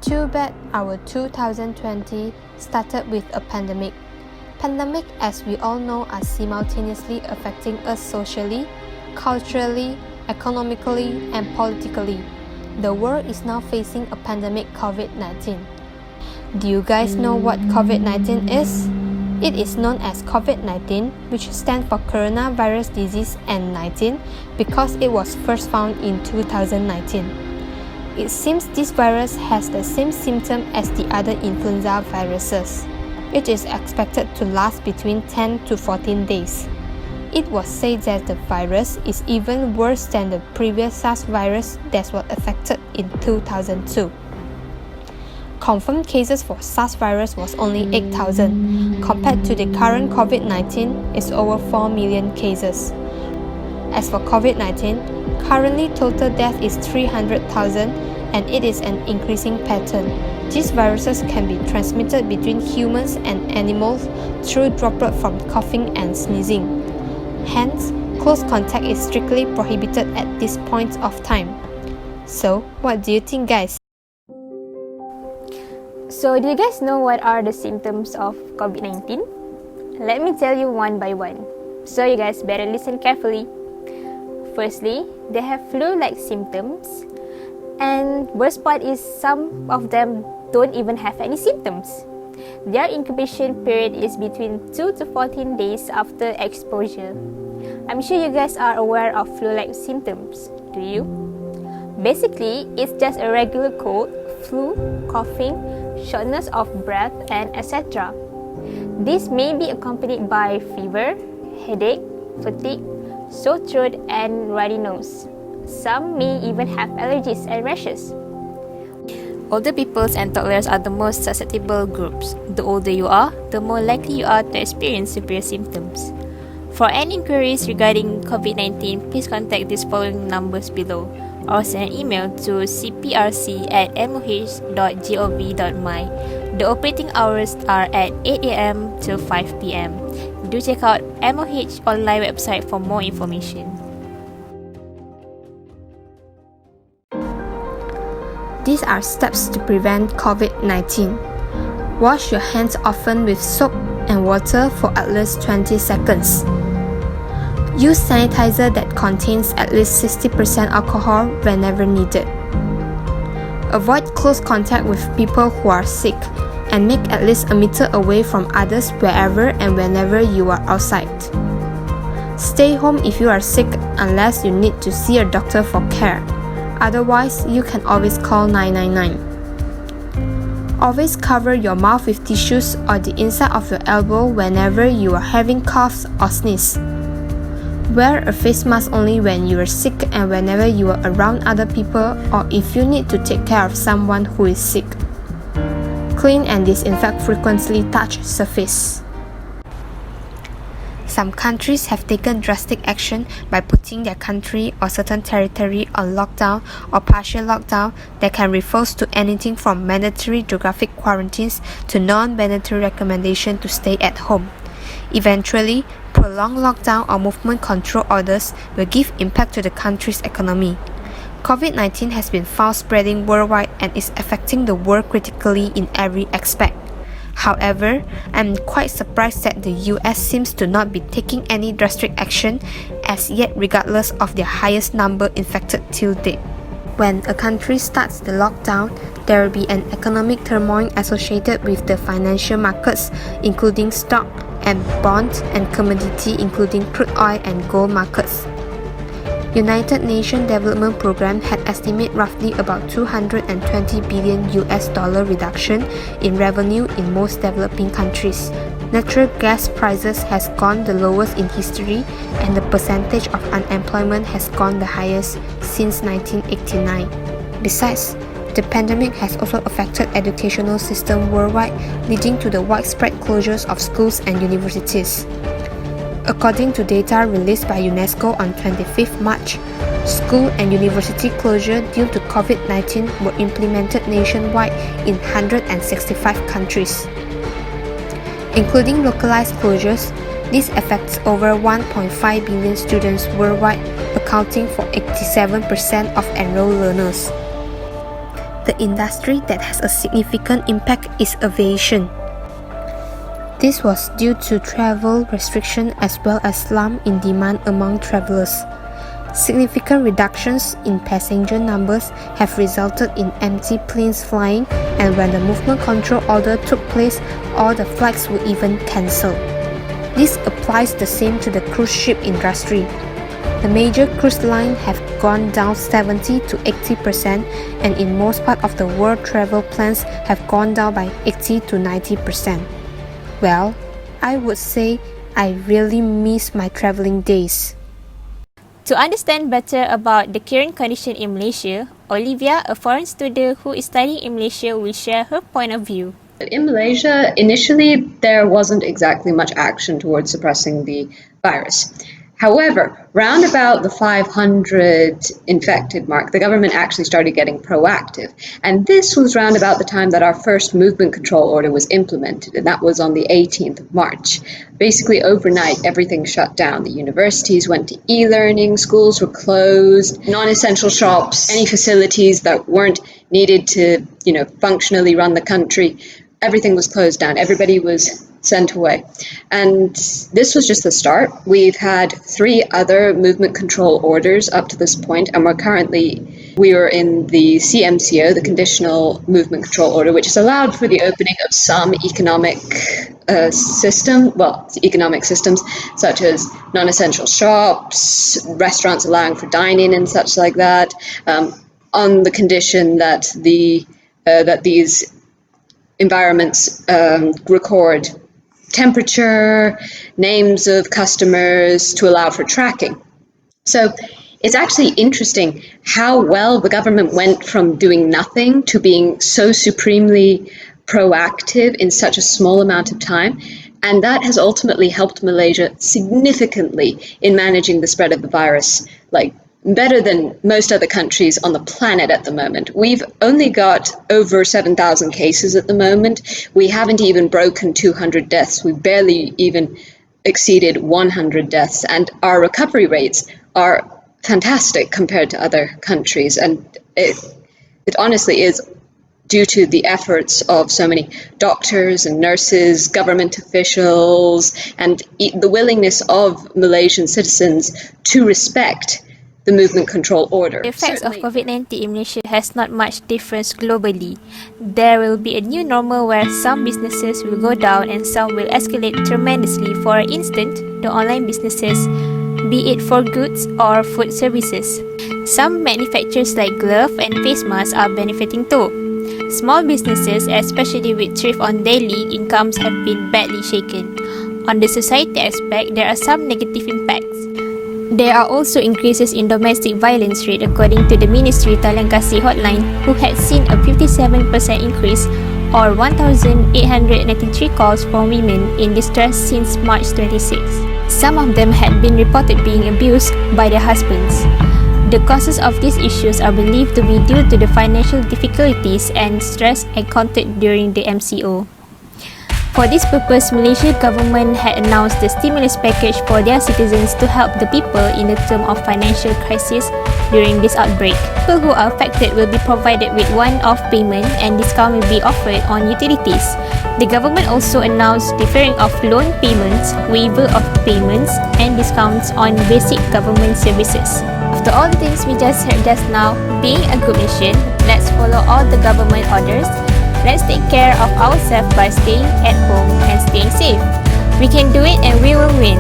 Too bad our 2020 started with a pandemic. Pandemic, as we all know, are simultaneously affecting us socially, culturally, economically, and politically. The world is now facing a pandemic COVID-19. Do you guys know what COVID-19 is? It is known as COVID-19, which stands for Coronavirus Disease N19 because it was first found in 2019. It seems this virus has the same symptom as the other influenza viruses. It is expected to last between 10 to 14 days. It was said that the virus is even worse than the previous SARS virus that was affected in 2002. Confirmed cases for SARS virus was only 8,000, compared to the current COVID-19 is over 4 million cases. As for COVID-19, currently total death is 300,000 and it is an increasing pattern. These viruses can be transmitted between humans and animals through droplets from coughing and sneezing. Hence, close contact is strictly prohibited at this point of time. So, what do you think, guys? So, do you guys know what are the symptoms of COVID-19? Let me tell you one by one. So, you guys better listen carefully. Firstly, they have flu-like symptoms. And worst part is some of them don't even have any symptoms. Their incubation period is between 2 to 14 days after exposure. I'm sure you guys are aware of flu-like symptoms, do you? Basically, it's just a regular cold, flu, coughing, shortness of breath, and etc. This may be accompanied by fever, headache, fatigue, sore throat, and runny nose. Some may even have allergies and rashes. Older people and toddlers are the most susceptible groups. The older you are, the more likely you are to experience severe symptoms. For any inquiries regarding COVID-19, please contact these following numbers below or send an email to cprc@moh.gov.my. The operating hours are at 8 a.m. till 5 p.m. Do check out MOH online website for more information. These are steps to prevent COVID-19. Wash your hands often with soap and water for at least 20 seconds. Use sanitizer that contains at least 60% alcohol whenever needed. Avoid close contact with people who are sick and make at least a meter away from others wherever and whenever you are outside. Stay home if you are sick unless you need to see a doctor for care. Otherwise, you can always call 999. Always cover your mouth with tissues or the inside of your elbow whenever you are having coughs or sneeze. Wear a face mask only when you are sick and whenever you are around other people or if you need to take care of someone who is sick. Clean and disinfect frequently touched surface. Some countries have taken drastic action by putting their country or certain territory on lockdown or partial lockdown that can refer to anything from mandatory geographic quarantines to non-mandatory recommendation to stay at home. Eventually, prolonged lockdown or movement control orders will give impact to the country's economy. COVID-19 has been found spreading worldwide and is affecting the world critically in every aspect. However, I'm quite surprised that the US seems to not be taking any drastic action as yet regardless of their highest number infected till date. When a country starts the lockdown, there will be an economic turmoil associated with the financial markets, including stock and bonds and commodity including crude oil and gold markets. United Nations Development Program had estimated roughly about 220 billion US dollar reduction in revenue in most developing countries. Natural gas prices has gone the lowest in history and the percentage of unemployment has gone the highest since 1989. Besides, the pandemic has also affected educational system worldwide, leading to the widespread closures of schools and universities. According to data released by UNESCO on 25th March, school and university closure due to COVID-19 were implemented nationwide in 165 countries. Including localized closures, this affects over 1.5 billion students worldwide, accounting for 87% of enrolled learners. The industry that has a significant impact is aviation. This was due to travel restriction as well as slump in demand among travelers. Significant reductions in passenger numbers have resulted in empty planes flying, and when the movement control order took place, all the flights were even cancelled. This applies the same to the cruise ship industry. The major cruise lines have gone down 70 to 80%, and in most parts of the world travel plans have gone down by 80 to 90%. Well, I would say I really miss my traveling days. To understand better about the current condition in Malaysia, Olivia, a foreign student who is studying in Malaysia, will share her point of view. In Malaysia, initially, there wasn't exactly much action towards suppressing the virus. However, round about the 500 infected mark, the government actually started getting proactive. And this was round about the time that our first movement control order was implemented, and that was on the 18th of March. Basically, overnight, everything shut down. The universities went to e-learning, schools were closed, non-essential shops, any facilities that weren't needed to, functionally run the country, everything was closed down. Everybody was sent away. And this was just the start. We've had 3 other movement control orders up to this point, and we are in the CMCO, the Conditional Movement Control Order, which has allowed for the opening of some economic systems, such as non-essential shops, restaurants allowing for dining and such like that, on the condition that these environments record temperature, names of customers to allow for tracking. So it's actually interesting how well the government went from doing nothing to being so supremely proactive in such a small amount of time. And that has ultimately helped Malaysia significantly in managing the spread of the virus, better than most other countries on the planet at the moment. We've only got over 7,000 cases at the moment. We haven't even broken 200 deaths. We've barely even exceeded 100 deaths. And our recovery rates are fantastic compared to other countries. And it honestly is due to the efforts of so many doctors and nurses, government officials, and the willingness of Malaysian citizens to respect the movement control order. The effects of COVID-19 in Malaysia has not much difference globally. There will be a new normal where some businesses will go down and some will escalate tremendously. For instance, the online businesses, be it for goods or food services. Some manufacturers like glove and face masks are benefiting too. Small businesses, especially with thrift on daily incomes, have been badly shaken. On the society aspect, there are some negative impacts. There are also increases in domestic violence rate according to the Ministry Talian Kasih Hotline, who had seen a 57% increase or 1,893 calls from women in distress since March 26. Some of them had been reported being abused by their husbands. The causes of these issues are believed to be due to the financial difficulties and stress encountered during the MCO. For this purpose, Malaysia government had announced the stimulus package for their citizens to help the people in the term of financial crisis during this outbreak. People who are affected will be provided with one-off payment and discount will be offered on utilities. The government also announced deferring of loan payments, waiver of payments, and discounts on basic government services. After all the things we just heard just now, being a good nation, let's follow all the government orders. Let's take care of ourselves by staying at home and staying safe. We can do it and we will win.